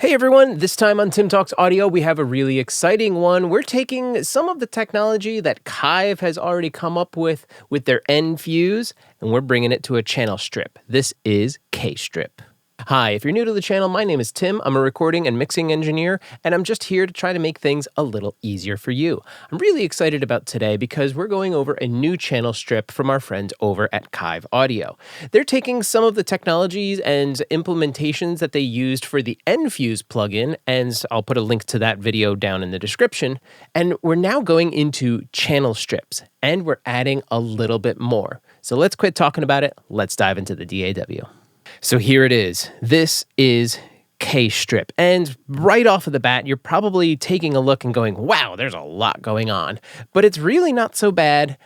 Hey everyone, this time on Tim Talks Audio, we have a really exciting one. We're taking some of the technology that Kiive has already come up with their NFuse, and we're bringing it to a channel strip. This is KStrip. Hi, if you're new to the channel, my name is Tim. I'm a recording and mixing engineer, and I'm just here to try to make things a little easier for you. I'm really excited about today because we're going over a new channel strip from our friends over at Kiive Audio. They're taking some of the technologies and implementations that they used for the NFuse plugin, and I'll put a link to that video down in the description, and we're now going into channel strips, and we're adding a little bit more. So let's quit talking about it. Let's dive into the DAW. So here it is. This is KStrip. And right off of the bat, you're probably taking a look and going, wow, there's a lot going on. But it's really not so bad.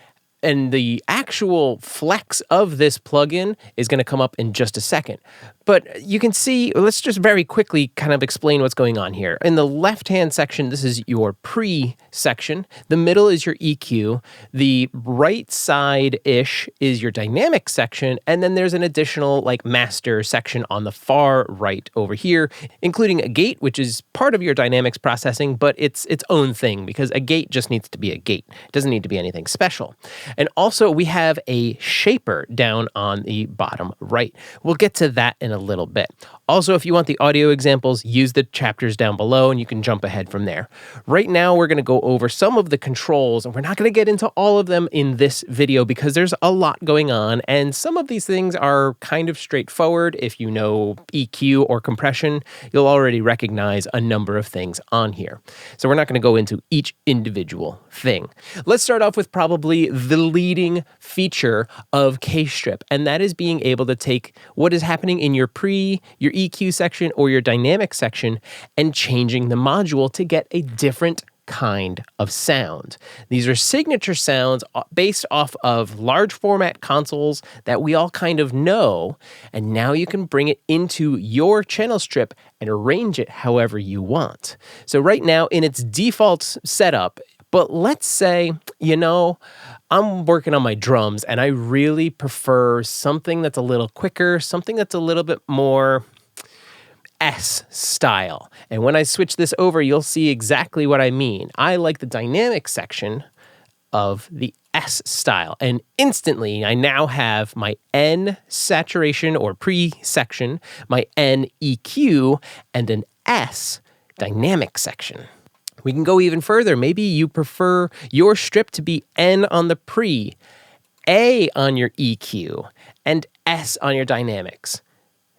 And the actual flex of this plugin is going to come up in just a second. But you can see, let's just very quickly kind of explain what's going on here. In the left-hand section, this is your pre section. The middle is your EQ. The right side-ish is your dynamic section. And then there's an additional like master section on the far right over here, including a gate, which is part of your dynamics processing, but it's its own thing because a gate just needs to be a gate. It doesn't need to be anything special. And also we have a shaper down on the bottom right. We'll get to that in a little bit. Also, if you want the audio examples, use the chapters down below and you can jump ahead from there. Right now, we're going to go over some of the controls, and we're not going to get into all of them in this video because there's a lot going on, and some of these things are kind of straightforward. If you know EQ or compression, you'll already recognize a number of things on here. So we're not going to go into each individual thing. Let's start off with probably the leading feature of KStrip, and that is being able to take what is happening in your your EQ section or your dynamic section and changing the module to get a different kind of sound. These are signature sounds based off of large format consoles that we all kind of know, and now you can bring it into your channel strip and arrange it however you want. So right now in its default setup, but let's say, you know, I'm working on my drums and I really prefer something that's a little quicker, something that's a little bit more S style. And when I switch this over, you'll see exactly what I mean. I like the dynamic section of the S style. And instantly, I now have my N saturation or pre-section, my N EQ, and an S dynamic section. We can go even further. Maybe you prefer your strip to be N on the pre, A on your EQ, and S on your dynamics.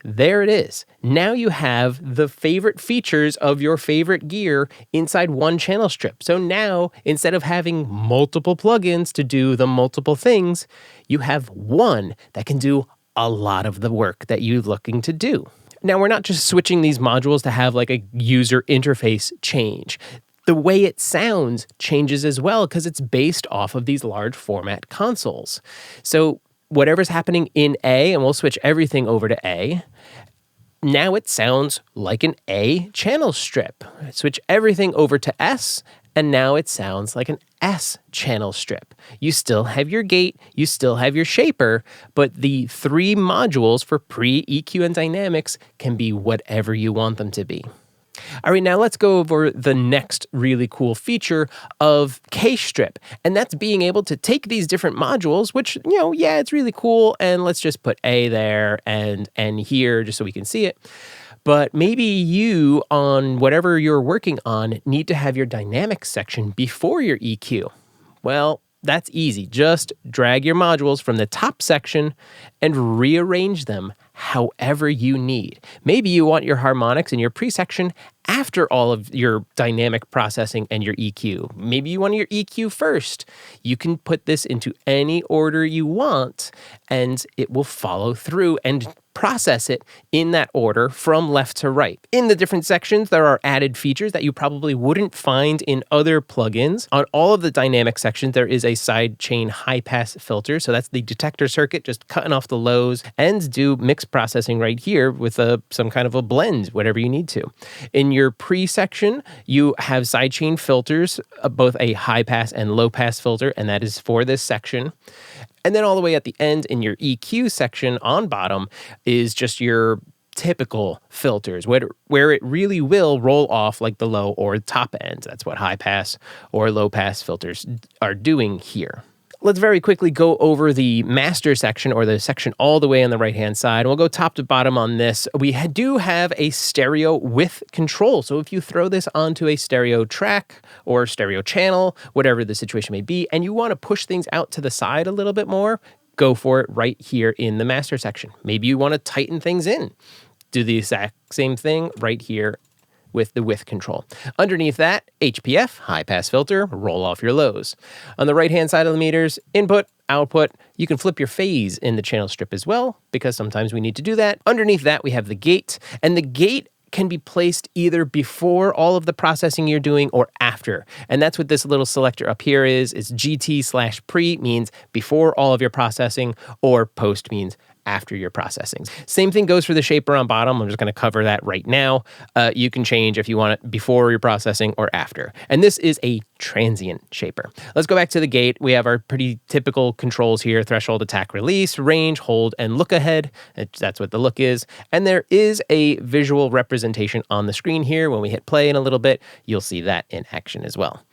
There it is. Now you have the favorite features of your favorite gear inside one channel strip. So now, instead of having multiple plugins to do the multiple things, you have one that can do a lot of the work that you're looking to do. Now, we're not just switching these modules to have like a user interface change. The way it sounds changes as well because it's based off of these large format consoles. So whatever's happening in A, and we'll switch everything over to A, now it sounds like an A channel strip. Switch everything over to S, and now it sounds like an S channel strip. You still have your gate, you still have your shaper, but the three modules for pre, EQ, and dynamics can be whatever you want them to be. All right, now let's go over the next really cool feature of KStrip, and that's being able to take these different modules, which, you know, yeah, it's really cool, and let's just put A there and N here just so we can see it. But maybe you, on whatever you're working on, need to have your dynamic section before your EQ. Well, that's easy. Just drag your modules from the top section and rearrange them however you need. Maybe you want your harmonics in your pre-section after all of your dynamic processing and your EQ. Maybe you want your EQ first. You can put this into any order you want, and it will follow through and process it in that order from left to right. In the different sections, there are added features that you probably wouldn't find in other plugins. On all of the dynamic sections, there is a sidechain high-pass filter. So that's the detector circuit, just cutting off the lows, and do mix processing right here with some kind of a blend, whatever you need to. In your pre-section, you have sidechain filters, both a high-pass and low-pass filter, and that is for this section. And then all the way at the end in your EQ section on bottom is just your typical filters where it really will roll off like the low or top ends. That's what high pass or low pass filters are doing here. Let's very quickly go over the master section, or the section all the way on the right-hand side. We'll go top to bottom on this. We do have a stereo width control. So if you throw this onto a stereo track or stereo channel, whatever the situation may be, and you want to push things out to the side a little bit more, go for it right here in the master section. Maybe you want to tighten things in. Do the exact same thing right here with the width control. Underneath that, HPF, high pass filter, roll off your lows. On the right-hand side of the meters, input, output. You can flip your phase in the channel strip as well, because sometimes we need to do that. Underneath that, we have the gate, and the gate can be placed either before all of the processing you're doing or after. And that's what this little selector up here is. It's GT/pre means before all of your processing, or post means after your processing. Same thing goes for the shaper on bottom. I'm just going to cover that right now. You can change if you want it before your processing or after. And this is a transient shaper. Let's go back to the gate. We have our pretty typical controls here: threshold, attack, release, range, hold, and look ahead. That's what the look is. And there is a visual representation on the screen here. When we hit play in a little bit, you'll see that in action as well.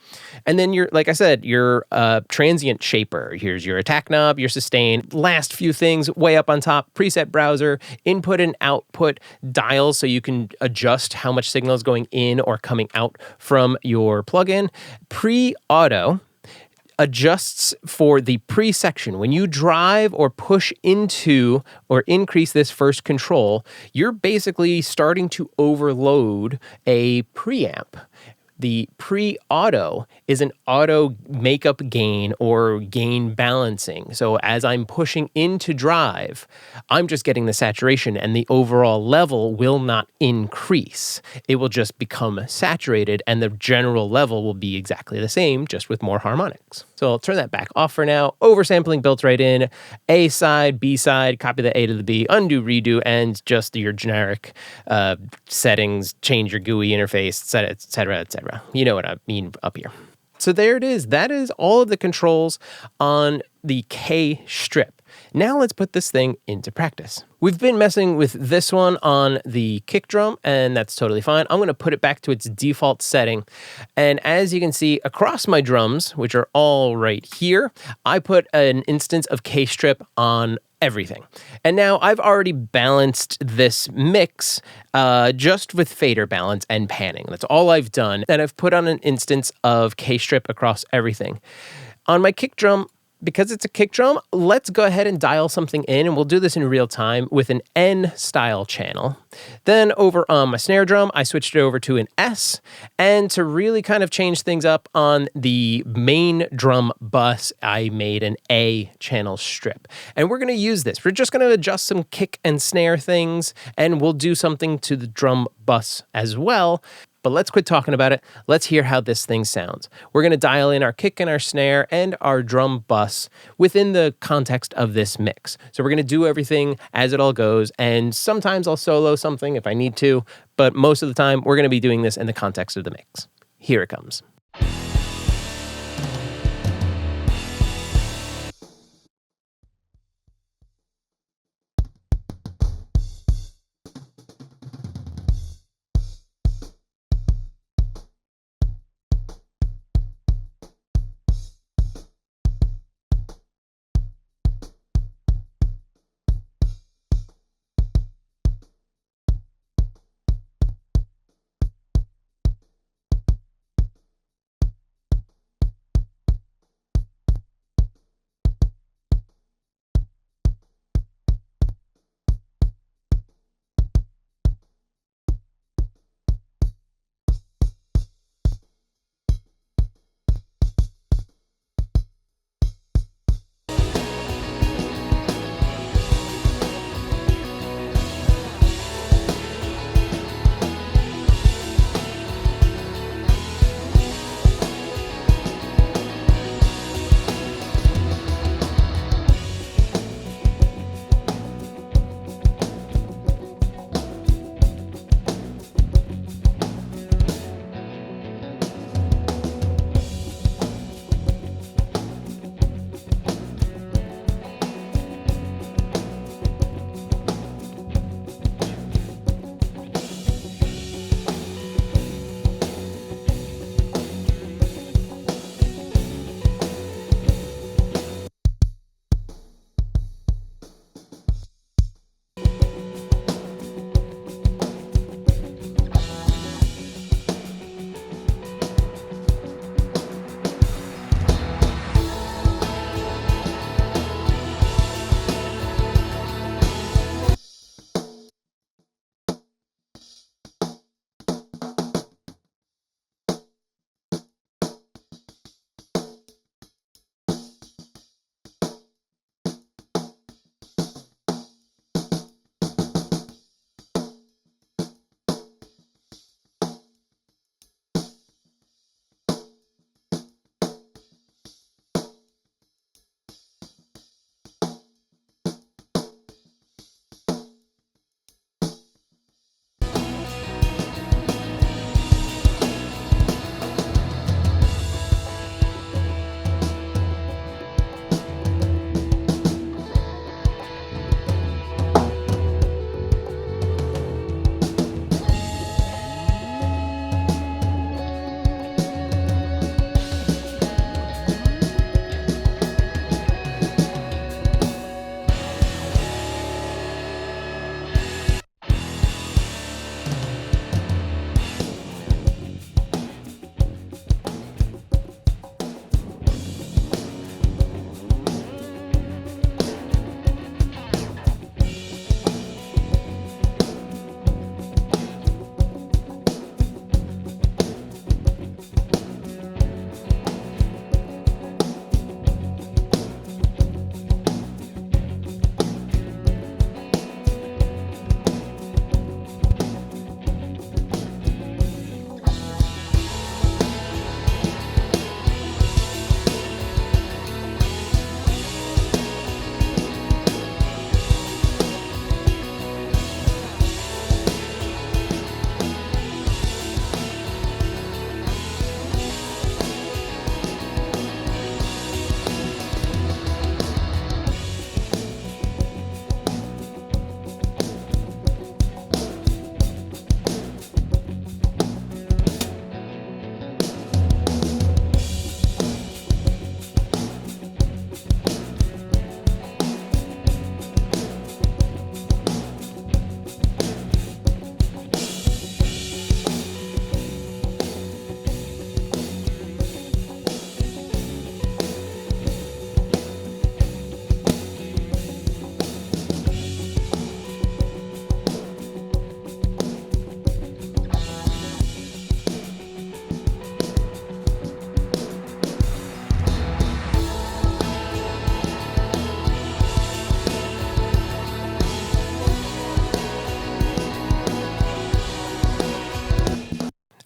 And then like I said, your transient shaper. Here's your attack knob, your sustain. Last few things way up on top: preset browser, input and output dials, so you can adjust how much signal is going in or coming out from your plugin. Pre-auto adjusts for the pre-section. When you drive or push into or increase this first control, you're basically starting to overload a preamp. The pre-auto is an auto makeup gain or gain balancing. So as I'm pushing into drive, I'm just getting the saturation, and the overall level will not increase. It will just become saturated, and the general level will be exactly the same, just with more harmonics. So I'll turn that back off for now. Oversampling built right in. A side, B side, copy the A to the B, undo, redo, and just your generic settings, change your GUI interface, et cetera, et cetera. You know what I mean up here. So there it is. That is all of the controls on the KStrip. Now let's put this thing into practice. We've been messing with this one on the kick drum, and that's totally fine. I'm going to put it back to its default setting. And as you can see across my drums, which are all right here, I put an instance of KStrip on everything. And now I've already balanced this mix just with fader balance and panning. That's all I've done. And I've put on an instance of KStrip across everything. On my kick drum, because it's a kick drum, let's go ahead and dial something in, and we'll do this in real time with an N style channel. Then over on my snare drum, I switched it over to an S, and to really kind of change things up on the main drum bus, I made an A channel strip. And we're going to use this. We're just going to adjust some kick and snare things, and we'll do something to the drum bus as well. But let's quit talking about it. Let's hear how this thing sounds. We're going to dial in our kick and our snare and our drum bus within the context of this mix. So we're going to do everything as it all goes, and sometimes I'll solo something if I need to, but most of the time we're going to be doing this in the context of the mix. Here it comes.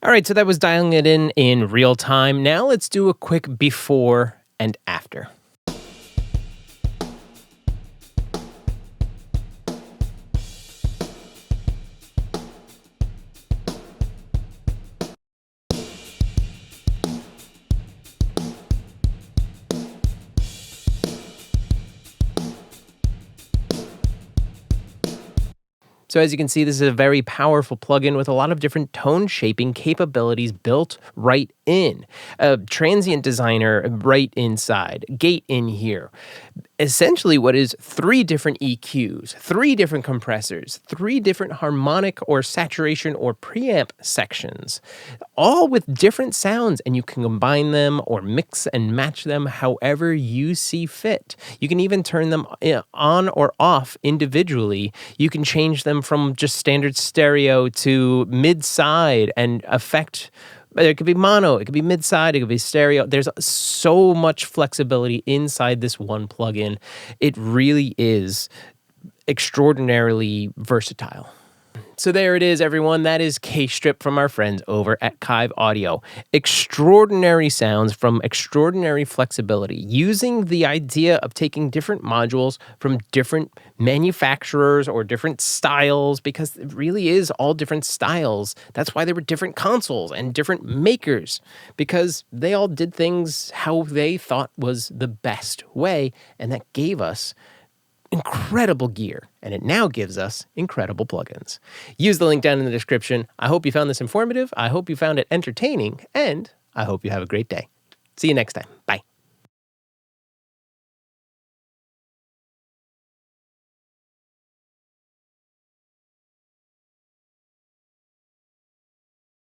All right, so that was dialing it in real time. Now let's do a quick before and after. So as you can see, this is a very powerful plugin with a lot of different tone shaping capabilities built right in. A transient designer right inside, gate in here. Essentially what is 3 different EQs, 3 different compressors, 3 different harmonic or saturation or preamp sections, all with different sounds, and you can combine them or mix and match them however you see fit. You can even turn them on or off individually. You can change them from just standard stereo to mid-side and affect. It could be mono, it could be mid-side, it could be stereo. There's so much flexibility inside this one plugin. It really is extraordinarily versatile. So there it is, everyone. That is KStrip from our friends over at Kiive Audio. Extraordinary sounds from extraordinary flexibility, using the idea of taking different modules from different manufacturers or different styles, because it really is all different styles. That's why there were different consoles and different makers, because they all did things how they thought was the best way, and that gave us incredible gear, and it now gives us incredible plugins. Use the link down in the description. I hope you found this informative. I hope you found it entertaining, and I hope you have a great day. See you next time. Bye.